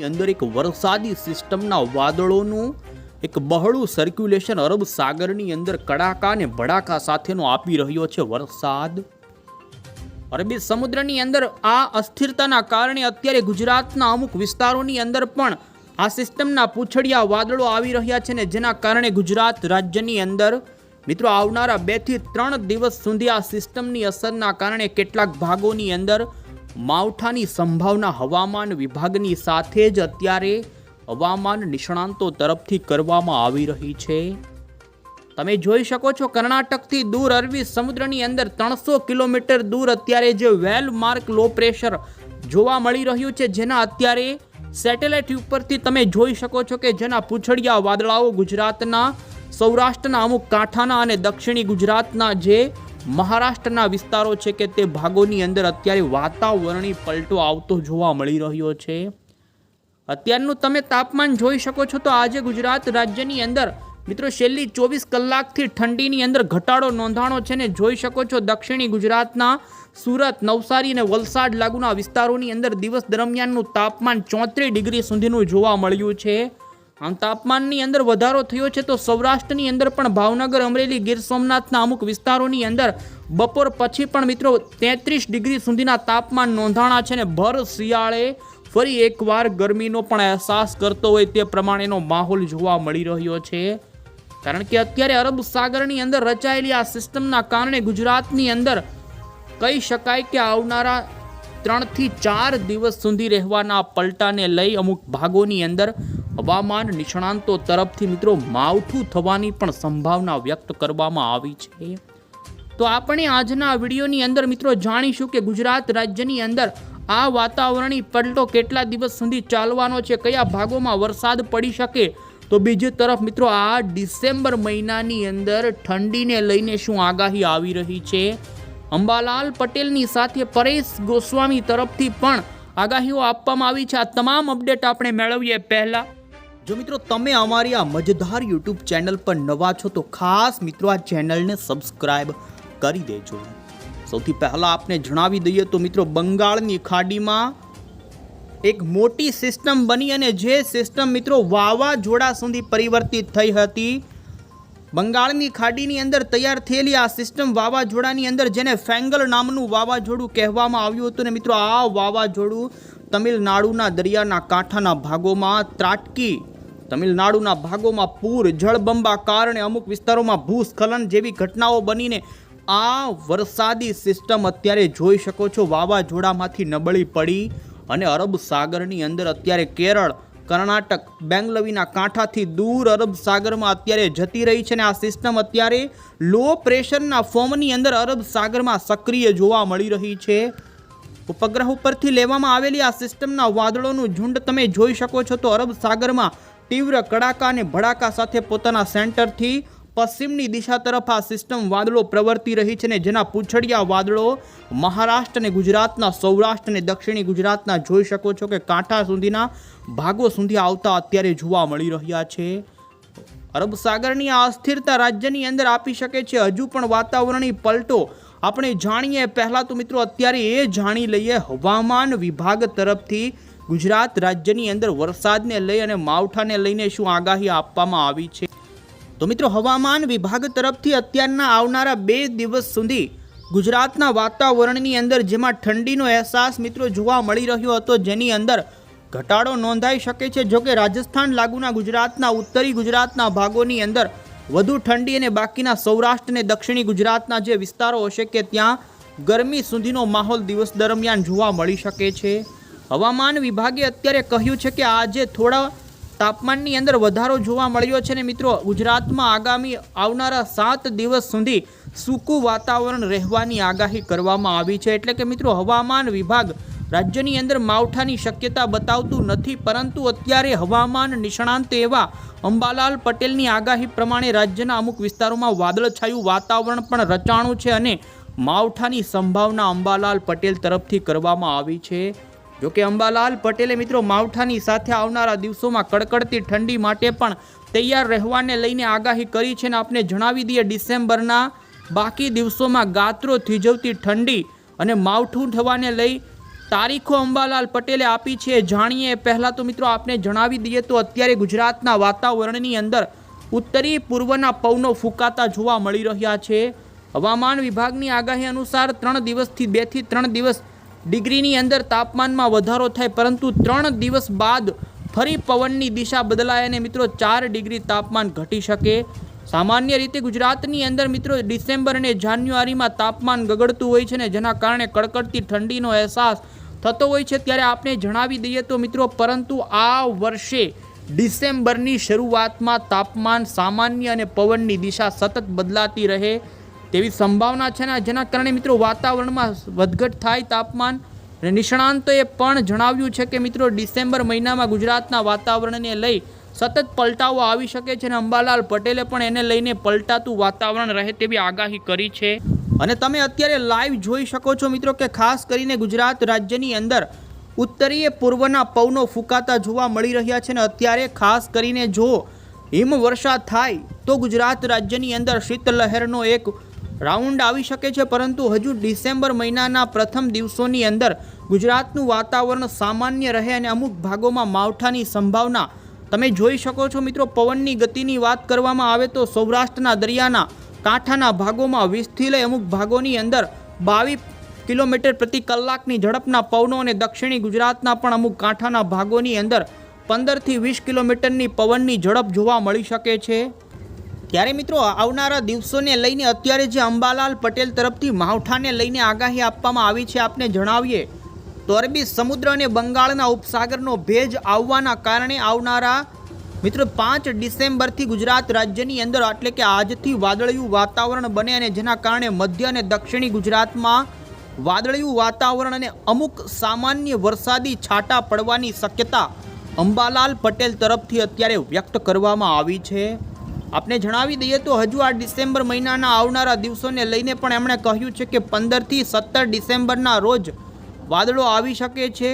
અંદર એક વરસાદી સિસ્ટમના વાદળોનું એક બહોળું સર્ક્યુલેશન અરબ સાગરની અંદર કડાકા અને ભડાકા સાથેનો આપી રહ્યો છે વરસાદ। અરબી સમુદ્રની અંદર આ અસ્થિરતાના કારણે અત્યારે ગુજરાતના અમુક વિસ્તારોની અંદર પણ આ સિસ્ટમના પૂંછડિયા વાદળો આવી રહ્યા છે ને જેના કારણે ગુજરાત રાજ્યની અંદર મિત્રો આવનારા 2 થી 3 દિવસ સુધી આ સિસ્ટમની અસરના કારણે કેટલાક ભાગોની અંદર માવઠાની સંભાવના હવામાન વિભાગની સાથે જ અત્યારે હવામાન નિષ્ણાંતો તરફથી કરવામાં આવી રહી છે। તમે જોઈ શકો છો કર્ણાટકથી દૂર અરબી સમુદ્રની અંદર 300 કિલોમીટર દૂર અત્યારે જે વેલ માર્ક લો પ્રેશર જોવા મળી રહ્યું છે, જેના અત્યારે સેટેલાઇટ ઉપરથી તમે જોઈ શકો છો કે જેના પૂંછડિયા વાદળાઓ ગુજરાતના સૌરાષ્ટ્રના અમુક કાંઠાના અને દક્ષિણી ગુજરાતના જે મહારાષ્ટ્રના વિસ્તારો છે કે તે ભાગોની અંદર અત્યારે વાતાવરણી પલટો આવતો જોવા મળી રહ્યો છે। અત્યારનું તમે તાપમાન જોઈ શકો છો તો આજે ગુજરાત રાજ્યની અંદર મિત્રો છેલ્લી 24 કલાકથી ઠંડીની અંદર ઘટાડો નોંધાણો છે ને જોઈ શકો છો દક્ષિણી ગુજરાતના સુરત, નવસારી અને વલસાડ લાગુના વિસ્તારોની અંદર દિવસ દરમિયાનનું તાપમાન 34 ડિગ્રી સુધીનું જોવા મળ્યું છે। આમ તાપમાનની અંદર વધારો થયો છે તો સૌરાષ્ટ્રની અંદર પણ ભાવનગર, અમરેલી, ગીર સોમનાથના અમુક વિસ્તારોની અંદર બપોર પછી પણ મિત્રો 33 ડિગ્રી સુધીના તાપમાન નોંધાણા છે ને ભર શિયાળે ફરી એકવાર ગરમીનો પણ અહેસાસ કરતો હોય તે પ્રમાણેનો માહોલ જોવા મળી રહ્યો છે। કારણ કે અત્યારે અરબ સાગરની અંદર રચાયેલી આ સિસ્ટમના કારણે ગુજરાતની અંદર કહી શકાય કે આવનારા 3 થી 4 દિવસ સુધી રહેવાના પલટાને લઈ અમુક ભાગોની અંદર હવામાન નિષ્ણાંતો તરફથી મિત્રો માવઠું થવાની પણ સંભાવના વ્યક્ત કરવામાં આવી છે। તો આપણે આજના વિડીયોની અંદર મિત્રો જાણીશું કે ગુજરાત રાજ્યની અંદર આ વાતાવરણી પલટો કેટલા દિવસ સુધી ચાલવાનો છે, કયા ભાગોમાં વરસાદ પડી શકે। તો બીજી તરફ મિત્રો આ ડિસેમ્બર મહિનાની અંદર ઠંડીને લઈને શું આગાહી આવી રહી છે। અંબાલાલ પટેલની સાથે પરેશ ગોસ્વામી તરફથી પણ આગાહીઓ આપવામાં આવી છે। આ તમામ અપડેટ આપણે મેળવીએ પહેલા જો મિત્રો તમે અમારી આ મજેદાર યુટ્યુબ ચેનલ પર નવા છો તો ખાસ મિત્રો આ ચેનલને સબસ્ક્રાઇબ કરી દેજો। સૌથી પહેલા આપને જણાવી દઈએ તો મિત્રો બંગાળની ખાડીમાં એક મોટી સિસ્ટમ બની અને જે સિસ્ટમ મિત્રો વાવાઝોડા સુધી પરિવર્તિત થઈ હતી। બંગાળની ખાડીની અંદર તૈયાર થયેલી આ સિસ્ટમ વાવાઝોડાની અંદર જેને ફેંગલ નામનું વાવાઝોડું કહેવામાં આવ્યું હતું ને મિત્રો આ વાવાઝોડું તમિલનાડુના દરિયાના કાંઠાના ભાગોમાં ત્રાટકી, તમિલનાડુના ભાગોમાં પૂર, જળબંબાકાર અને અમુક વિસ્તારોમાં ભૂસ્ખલન જેવી ઘટનાઓ બનીને આ વરસાદી સિસ્ટમ અત્યારે જોઈ શકો છો વાવાઝોડામાંથી નબળી પડી અને અરબ સાગરની અંદર અત્યારે કેરળ, કર્ણાટક, બેંગલવીના કાંઠાથી દૂર અરબ સાગરમાં અત્યારે જતી રહી છે અને આ સિસ્ટમ અત્યારે લો પ્રેશરના ફોર્મની અંદર અરબ સાગરમાં સક્રિય જોવા મળી રહી છે। ઉપગ્રહ ઉપરથી લેવામાં આવેલી આ સિસ્ટમના વાદળોનું ઝુંડ તમે જોઈ શકો છો તો અરબ સાગરમાં તીવ્ર કડાકા અને ભડાકા સાથે પોતાના સેન્ટરથી પશ્ચિમની દિશા તરફ આ સિસ્ટમ વાદળો પ્રવર્તી રહી છે ને જેના પૂંછડિયા વાદળો મહારાષ્ટ્ર અને ગુજરાતના સૌરાષ્ટ્ર અને દક્ષિણી ગુજરાતના જોઈ શકો છો કે કાંઠા સુધીના ભાગો સુધી આવતા અત્યારે જોવા મળી રહ્યા છે। અરબ સાગરની આ અસ્થિરતા રાજ્યની અંદર આપી શકે છે હજુ પણ વાતાવરણી પલટો। આપણે જાણીએ પહેલા તો મિત્રો અત્યારે એ જાણી લઈએ હવામાન વિભાગ તરફથી ગુજરાત રાજ્યની અંદર વરસાદને લઈ અને માવઠાને લઈને શું આગાહી આપવામાં આવી છે। તો મિત્રો હવામાન વિભાગ તરફથી અત્યારના આવનારા 2 દિવસ સુધી ગુજરાતના વાતાવરણની અંદર જેમાં ઠંડીનો અહેસાસ મિત્રો જોવા મળી રહ્યો હતો જેની અંદર ઘટાડો નોંધાઈ શકે છે। જોકે રાજસ્થાન લાગુના ગુજરાતના ઉત્તરી ગુજરાતના ભાગોની અંદર વધુ ઠંડી અને બાકીના સૌરાષ્ટ્ર અને દક્ષિણી ગુજરાતના જે વિસ્તારો હશે કે ત્યાં ગરમી સુધીનો માહોલ દિવસ દરમિયાન જોવા મળી શકે છે। હવામાન વિભાગે અત્યારે કહ્યું છે કે આજે થોડા તાપમાનની અંદર વધારો જોવા મળ્યો છે ને મિત્રો ગુજરાતમાં આગામી આવનારા 7 દિવસ સુધી સૂકું વાતાવરણ રહેવાની આગાહી કરવામાં આવી છે। એટલે કે મિત્રો હવામાન વિભાગ રાજ્યની અંદર માવઠાની શક્યતા બતાવતું નથી, પરંતુ અત્યારે હવામાન નિષ્ણાંત એવા અંબાલાલ પટેલની આગાહી પ્રમાણે રાજ્યના અમુક વિસ્તારોમાં વાદળછાયું વાતાવરણ પણ રચાણું છે અને માવઠાની સંભાવના અંબાલાલ પટેલ તરફથી કરવામાં આવી છે। જોકે અંબાલાલ પટેલે મિત્રો માવઠાની સાથે આવનારા દિવસોમાં કડકડતી ઠંડી માટે પણ તૈયાર રહેવાને લઈને આગાહી કરી છે અને આપને જણાવી દઈએ ડિસેમ્બરના બાકી દિવસોમાં ગાત્રો થીજવતી ઠંડી અને માવઠું થવાને લઈ તારીખો અંબાલાલ પટેલે આપી છે, જાણીએ. પહેલાં તો મિત્રો આપને જણાવી દઈએ તો અત્યારે ગુજરાતના વાતાવરણની અંદર ઉત્તરી પૂર્વના પવનો ફૂંકાતા જોવા મળી રહ્યા છે. હવામાન વિભાગની આગાહી અનુસાર 3 દિવસથી 2 થી 3 દિવસ ડિગ્રીની અંદર તાપમાનમાં વધારો થાય, પરંતુ 3 દિવસ બાદ ફરી પવનની દિશા બદલાય અને મિત્રો 4 ડિગ્રી તાપમાન ઘટી શકે. સામાન્ય રીતે ગુજરાતની અંદર મિત્રો ડિસેમ્બર અને જાન્યુઆરીમાં તાપમાન ગગડતું હોય છે ને જેના કારણે કડકડતી ઠંડીનો અહેસાસ થતો હોય છે. ત્યારે આપણે જણાવી દઈએ તો મિત્રો પરંતુ આ વર્ષે ડિસેમ્બરની શરૂઆતમાં તાપમાન સામાન્ય અને પવનની દિશા સતત બદલાતી રહે તેવી સંભાવના છે ને જેના કારણે મિત્રો વાતાવરણમાં વધઘટ થાય તાપમાન. અને નિષ્ણાંતોએ પણ જણાવ્યું છે કે મિત્રો ડિસેમ્બર મહિનામાં ગુજરાતના વાતાવરણને લઈ સતત પલટાઓ આવી શકે છે અને અંબાલાલ પટેલે પણ એને લઈને પલટાતું વાતાવરણ રહે તેવી આગાહી કરી છે. અને તમે અત્યારે લાઈવ જોઈ શકો છો મિત્રો કે ખાસ કરીને ગુજરાત રાજ્યની અંદર ઉત્તરીય પૂર્વના પવનો ફૂંકાતા જોવા મળી રહ્યા છે. અને અત્યારે ખાસ કરીને જો હિમવર્ષા થાય તો ગુજરાત રાજ્યની અંદર શીતલહેરનો એક રાઉન્ડ આવી શકે છે, પરંતુ હજુ ડિસેમ્બર મહિનાના પ્રથમ દિવસોની અંદર ગુજરાતનું વાતાવરણ સામાન્ય રહે અને અમુક ભાગોમાં માવઠાની સંભાવના તમે જોઈ શકો છો. મિત્રો પવનની ગતિની વાત કરવામાં આવે તો સૌરાષ્ટ્રના દરિયાના કાંઠાના ભાગોમાં 20થી લઈ અમુક ભાગોની અંદર 22 કિલોમીટર પ્રતિ કલાકની ઝડપના પવનો અને દક્ષિણી ગુજરાતના પણ અમુક કાંઠાના ભાગોની અંદર 15 થી 20 કિલોમીટરની પવનની ઝડપ જોવા મળી શકે છે. ત્યારે મિત્રો આવનારા દિવસોને લઈને અત્યારે જે અંબાલાલ પટેલ તરફથી માવઠાને લઈને આગાહી આપવામાં આવી છે આપને જણાવીએ તો અરબી સમુદ્ર અને બંગાળના ઉપસાગરનો ભેજ આવવાના કારણે આવનારા મિત્રો 5 ડિસેમ્બરથી ગુજરાત રાજ્યની અંદર એટલે કે આજથી વાદળિયું વાતાવરણ બને અને જેના કારણે મધ્ય અને દક્ષિણી ગુજરાતમાં વાદળિયું વાતાવરણ અને અમુક સામાન્ય વરસાદી છાંટા પડવાની શક્યતા અંબાલાલ પટેલ તરફથી અત્યારે વ્યક્ત કરવામાં આવી છે. આપને જણાવી દઈએ તો હજુ આ ડિસેમ્બર મહિનાના આવનારા દિવસોને લઈને પણ એમણે કહ્યું છે કે 15 થી 17 ડિસેમ્બરના રોજ વાદળો આવી શકે છે.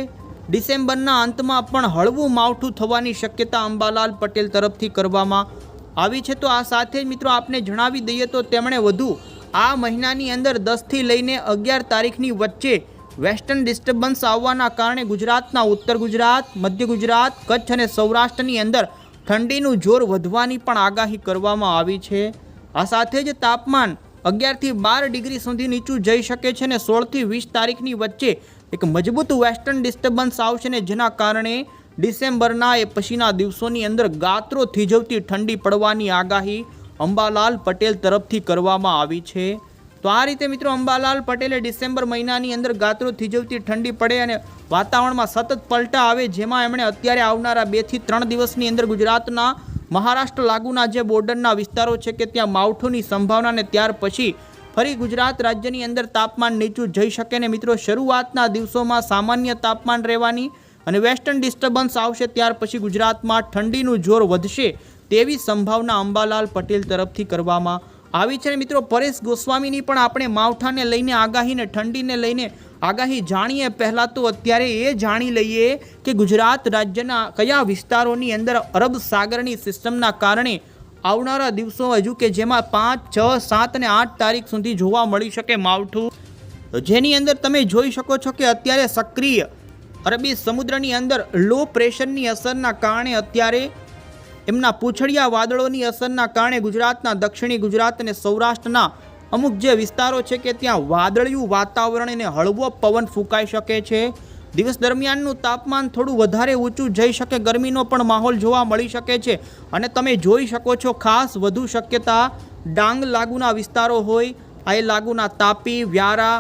ડિસેમ્બરના અંતમાં પણ હળવું માવઠું થવાની શક્યતા અંબાલાલ પટેલ તરફથી કરવામાં આવી છે. તો આ સાથે જ મિત્રો આપને જણાવી દઈએ તો તેમણે વધુ આ મહિનાની અંદર 10 થી લઈને 11 તારીખની વચ્ચે વેસ્ટર્ન ડિસ્ટર્બન્સ આવવાના કારણે ગુજરાતના ઉત્તર ગુજરાત, મધ્ય ગુજરાત, કચ્છ અને સૌરાષ્ટ્રની અંદર ઠંડીનું જોર વધવાની પણ આગાહી કરવામાં આવી છે. આ સાથે જ તાપમાન 11 થી 12 ડિગ્રી સુધી નીચું જઈ શકે છે અને 16 થી 20 તારીખની વચ્ચે એક મજબૂત વેસ્ટર્ન ડિસ્ટર્બન્સ આવશે ને જેના કારણે ડિસેમ્બરના એ પછીના દિવસોની અંદર ગાત્રો થીજવતી ઠંડી પડવાની આગાહી અંબાલાલ પટેલ તરફથી કરવામાં આવી છે. તો આ રીતે મિત્રો અંબાલાલ પટેલે ડિસેમ્બર મહિનાની અંદર ગાત્રો થીજવતી ઠંડી પડે અને વાતાવરણમાં સતત પલટા આવે જેમાં એમણે અત્યારે આવનારા 2 થી 3 દિવસની અંદર ગુજરાતના મહારાષ્ટ્ર લાગુના જે બોર્ડરના વિસ્તારો છે કે ત્યાં માવઠુંની સંભાવના અને ત્યાર પછી ફરી ગુજરાત રાજ્યની અંદર તાપમાન નીચું જઈ શકે ને મિત્રો શરૂઆતના દિવસોમાં સામાન્ય તાપમાન રહેવાની અને વેસ્ટર્ન ડિસ્ટર્બન્સ આવશે ત્યાર પછી ગુજરાતમાં ઠંડીનું જોર વધશે તેવી સંભાવના અંબાલાલ પટેલ તરફથી કરવામાં આવી છે. મિત્રો પરેશ ગોસ્વામીની પણ આપણે માવઠાને લઈને આગાહીને ઠંડીને લઈને આગાહી જાણીએ. પહેલાં તો અત્યારે એ જાણી લઈએ કે ગુજરાત રાજ્યના કયા વિસ્તારોની અંદર અરબ સાગરની સિસ્ટમના કારણે આવનારા દિવસો હજુ કે જેમાં 5, 6, 7 અને 8 તારીખ સુધી જોવા મળી શકે માવઠું, જેની અંદર તમે જોઈ શકો છો કે અત્યારે સક્રિય અરબી સમુદ્રની અંદર લો પ્રેશરની અસરના કારણે અત્યારે એમના પૂંછડિયા વાદળોની અસરના કારણે ગુજરાતના દક્ષિણી ગુજરાત અને સૌરાષ્ટ્રના અમુક જે વિસ્તારો છે કે ત્યાં વાદળિયું વાતાવરણ અને હળવો પવન ફૂંકાઈ શકે છે. દિવસ દરમિયાનનું તાપમાન થોડું વધારે ઊંચું જઈ શકે, ગરમીનો પણ માહોલ જોવા મળી શકે છે. અને તમે જોઈ શકો છો ખાસ વધુ શક્યતા ડાંગ લાગુના વિસ્તારો હોય, આ લાગુના તાપી, વ્યારા,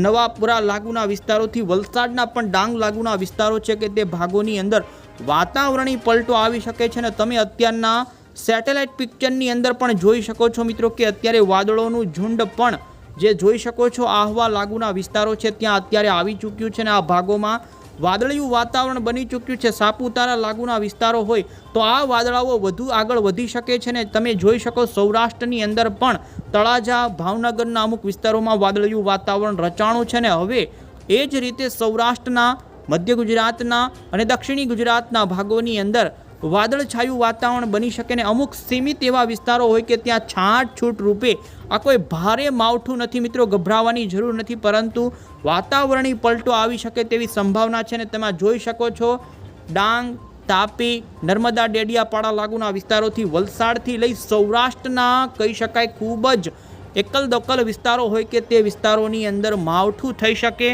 નવાપુરા લાગુના વિસ્તારોથી વલસાડના પણ ડાંગ લાગુના વિસ્તારો છે કે તે ભાગોની અંદર વાતાવરણી પલટો આવી શકે છે. અને તમે અત્યારના સેટેલાઇટ પિક્ચરની અંદર પણ જોઈ શકો છો મિત્રો કે અત્યારે વાદળોનું ઝુંડ પણ જે જોઈ શકો છો આહવા લાગુના વિસ્તારો છે ત્યાં અત્યારે આવી ચૂક્યું છે અને આ ભાગોમાં વાદળિયું વાતાવરણ બની ચૂક્યું છે. સાપુતારા લાગુના વિસ્તારો હોય તો આ વાદળાઓ વધુ આગળ વધી શકે છે ને તમે જોઈ શકો સૌરાષ્ટ્રની અંદર પણ તળાજા, ભાવનગરના અમુક વિસ્તારોમાં વાદળિયું વાતાવરણ રચાણું છે ને હવે એ જ રીતે સૌરાષ્ટ્રના, મધ્ય ગુજરાતના અને દક્ષિણી ગુજરાતના ભાગોની અંદર વાદળછાયું વાતાવરણ બની શકે ને અમુક સીમિત એવા વિસ્તારો હોય કે ત્યાં છાંટછૂટ રૂપે આ કોઈ ભારે માવઠું નથી મિત્રો, ગભરાવાની જરૂર નથી, પરંતુ વાતાવરણીય પલટો આવી શકે તેવી સંભાવના છે. અને તમે જોઈ શકો છો ડાંગ, તાપી, નર્મદા, ડેડિયાપાડા લાગુના વિસ્તારોથી વલસાડથી લઈ સૌરાષ્ટ્રના કહી શકાય ખૂબ જ એકલ દોકલ વિસ્તારો હોય કે તે વિસ્તારોની અંદર માવઠું થઈ શકે.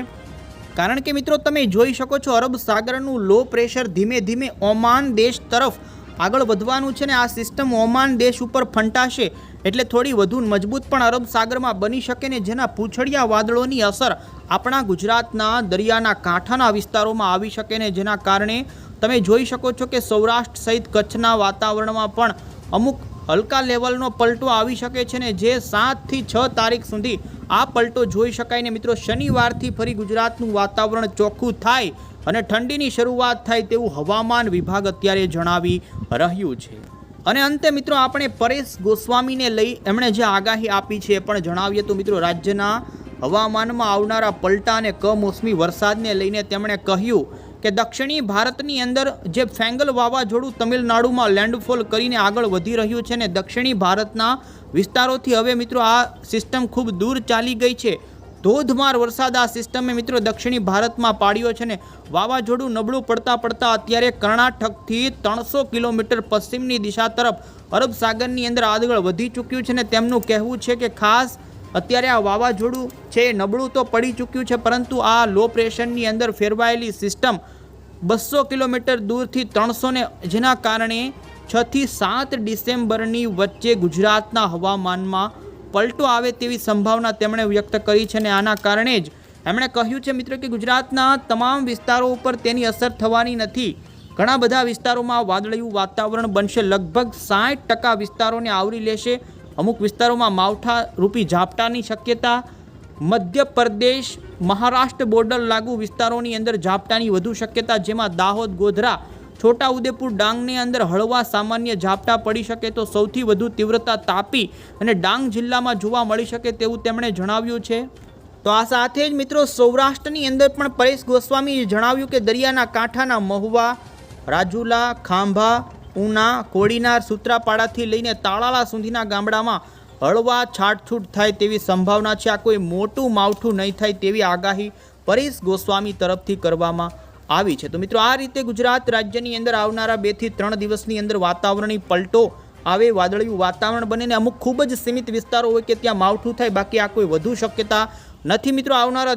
કારણ કે મિત્રો તમે જોઈ શકો છો અરબ સાગરનું લો પ્રેશર ધીમે ધીમે ઓમાન દેશ તરફ આગળ વધવાનું છે. ને આ સિસ્ટમ ઓમાન દેશ ઉપર ફંટાશે એટલે થોડી વધુ મજબૂત પણ અરબ સાગરમાં બની શકે ને જેના પૂંછડિયા વાદળોની અસર આપણા ગુજરાતના દરિયાના કાંઠાના વિસ્તારોમાં આવી શકે ને જેના કારણે તમે જોઈ શકો છો કે સૌરાષ્ટ્ર સહિત કચ્છના વાતાવરણમાં પણ અમુક હલકા લેવલનો પલટો આવી શકે છે ને જે 7 થી 6 તારીખ સુધી આ પલટો જોઈ શકાય. ને મિત્રો શનિવારથી ફરી ગુજરાતનું વાતાવરણ ચોખ્ખું થાય અને ઠંડીની શરૂઆત થાય તેવું હવામાન વિભાગ અત્યારે જણાવી રહ્યું છે. અને અંતે મિત્રો આપણે પરેશ ગોસ્વામીને લઈ એમણે જે આગાહી આપી છે એ પણ જણાવીએ તો મિત્રો રાજ્યના હવામાનમાં આવનારા પલટા અને કમોસમી વરસાદને લઈને તેમણે કહ્યું કે દક્ષિણી ભારતની અંદર જે ફેંગલ વાવાઝોડું તમિલનાડુમાં લેન્ડફોલ કરીને આગળ વધી રહ્યું છે ને દક્ષિણી ભારતના વિસ્તારોથી હવે મિત્રો આ સિસ્ટમ ખૂબ દૂર ચાલી ગઈ છે. ધોધમાર વરસાદ આ સિસ્ટમે મિત્રો દક્ષિણી ભારતમાં પાડ્યો છે ને વાવાઝોડું નબળું પડતા અત્યારે કર્ણાટકથી 300 કિલોમીટર પશ્ચિમની દિશા તરફ અરબ સાગરની અંદર આગળ વધી ચૂક્યું છે. ને તેમનું કહેવું છે કે ખાસ અત્યારે આ વાવાઝોડું છે નબળું તો પડી ચૂક્યું છે પરંતુ આ લો પ્રેશરની અંદર ફેરવાયેલી સિસ્ટમ 200 કિલોમીટર દૂરથી 300 ને જેના કારણે 6 થી 7 ડિસેમ્બરની વચ્ચે ગુજરાતના હવામાનમાં પલટો આવે તેવી સંભાવના તેમણે વ્યક્ત કરી છે. અને આના કારણે જ એમણે કહ્યું છે મિત્રો કે ગુજરાતના તમામ વિસ્તારો ઉપર તેની અસર થવાની નથી. ઘણા બધા વિસ્તારોમાં વાદળિયું વાતાવરણ બનશે. લગભગ 60% વિસ્તારોને આવરી લેશે. અમુક વિસ્તારોમાં માવઠા રૂપી ઝાપટાની શક્યતા. મધ્યપ્રદેશ મહારાષ્ટ્ર બોર્ડર લાગુ વિસ્તારોની અંદર ઝાપટાની વધુ શક્યતા જેમાં દાહોદ, ગોધરા, છોટાઉદેપુર, ડાંગની અંદર હળવા સામાન્ય ઝાપટા પડી શકે તો સૌથી વધુ તીવ્રતા તાપી અને ડાંગ જિલ્લામાં જોવા મળી શકે તેવું તેમણે જણાવ્યું છે. તો આ સાથે જ મિત્રો સૌરાષ્ટ્રની અંદર પણ પરેશ ગોસ્વામીએ જણાવ્યું કે દરિયાના કાંઠાના મહુવા, રાજુલા, ખાંભા, ઉના, કોડીનાર, સૂત્રાપાડાથી લઈને તાળાલા સુધીના ગામડામાં હળવા છાટછૂટ થાય તેવી સંભાવના છે. આ કોઈ મોટું માવઠું નહીં થાય તેવી આગાહી પરેશ ગોસ્વામી તરફથી કરવામાં આવી છે. તો મિત્રો આ રીતે ગુજરાત રાજ્યની અંદર આવનારા 2 થી 3 દિવસની અંદર વાતાવરણીય પલટો આવે, વાદળિયું વાતાવરણ બને ને અમુક ખૂબ જ સીમિત વિસ્તારો હોય કે ત્યાં માવઠું થાય, બાકી આ કોઈ વધુ શક્યતા નથી. મિત્રો આવનારા